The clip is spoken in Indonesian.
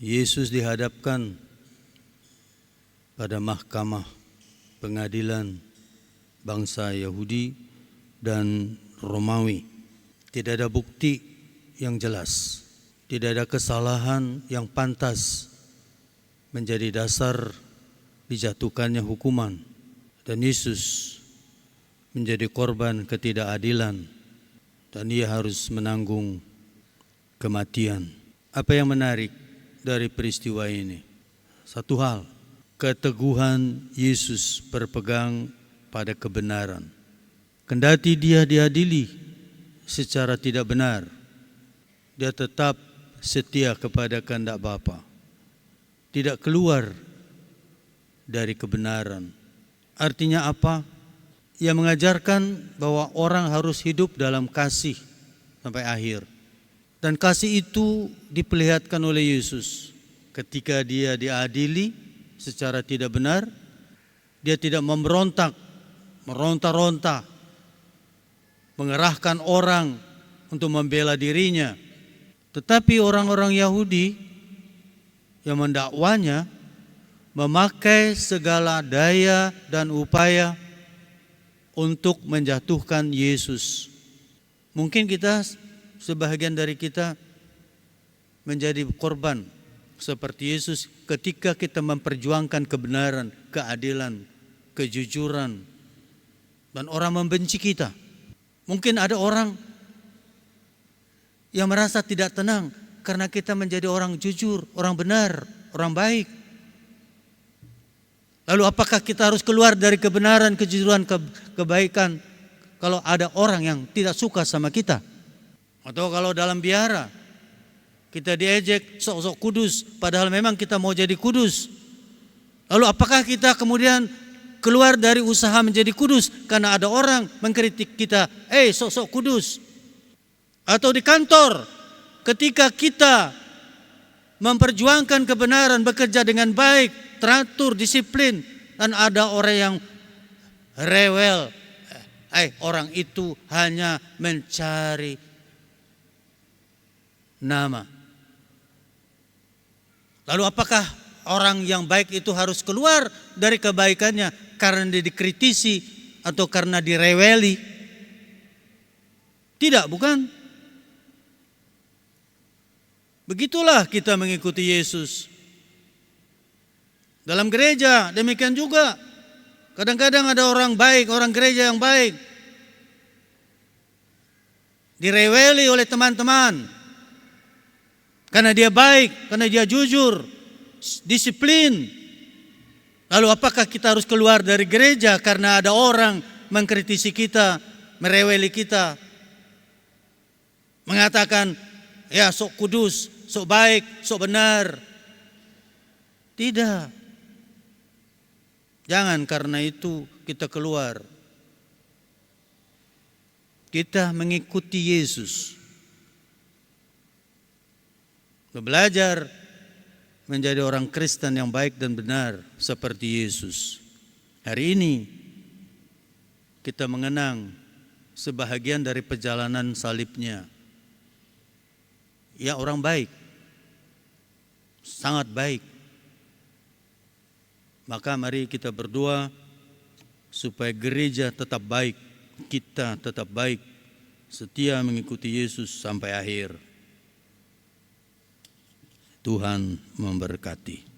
Yesus dihadapkan pada mahkamah pengadilan bangsa Yahudi dan Romawi. Tidak ada bukti yang jelas, tidak ada kesalahan yang pantas menjadi dasar dijatuhkannya hukuman, dan Yesus menjadi korban ketidakadilan dan ia harus menanggung kematian. Apa yang menarik dari peristiwa ini? Satu hal, keteguhan Yesus berpegang pada kebenaran. Kendati dia diadili secara tidak benar, dia tetap setia kepada kehendak Bapa. Tidak keluar dari kebenaran. Artinya apa? Ia mengajarkan bahwa orang harus hidup dalam kasih sampai akhir. Dan kasih itu diperlihatkan oleh Yesus. Ketika dia diadili secara tidak benar, dia tidak meronta-ronta, mengerahkan orang untuk membela dirinya. Tetapi orang-orang Yahudi yang mendakwanya memakai segala daya dan upaya untuk menjatuhkan Yesus. Mungkin sebahagian dari kita menjadi korban seperti Yesus ketika kita memperjuangkan kebenaran, keadilan, kejujuran, dan orang membenci kita. Mungkin ada orang yang merasa tidak tenang karena kita menjadi orang jujur, orang benar, orang baik. Lalu apakah kita harus keluar dari kebenaran, kejujuran, kebaikan kalau ada orang yang tidak suka sama kita? Atau kalau dalam biara kita diejek sok-sok kudus padahal memang kita mau jadi kudus. Lalu apakah kita kemudian keluar dari usaha menjadi kudus karena ada orang mengkritik kita, sok-sok kudus? Atau di kantor ketika kita memperjuangkan kebenaran, bekerja dengan baik, teratur, disiplin, dan ada orang yang rewel, orang itu hanya mencari nama. Lalu apakah orang yang baik itu harus keluar dari kebaikannya karena dia dikritisi atau karena direweli? Tidak, bukan. Begitulah kita mengikuti Yesus. Dalam gereja demikian juga. Kadang-kadang ada orang baik, orang gereja yang baik, direweli oleh teman-teman karena dia baik, karena dia jujur, disiplin. Lalu apakah kita harus keluar dari gereja karena ada orang mengkritisi kita, mereweli kita, mengatakan, ya sok kudus, sok baik, sok benar? Tidak. Jangan karena itu kita keluar. Kita mengikuti Yesus. Belajar menjadi orang Kristen yang baik dan benar seperti Yesus. Hari ini kita mengenang sebahagian dari perjalanan salibnya. Ya, orang baik, sangat baik. Maka mari kita berdoa supaya gereja tetap baik, kita tetap baik, setia mengikuti Yesus sampai akhir. Tuhan memberkati.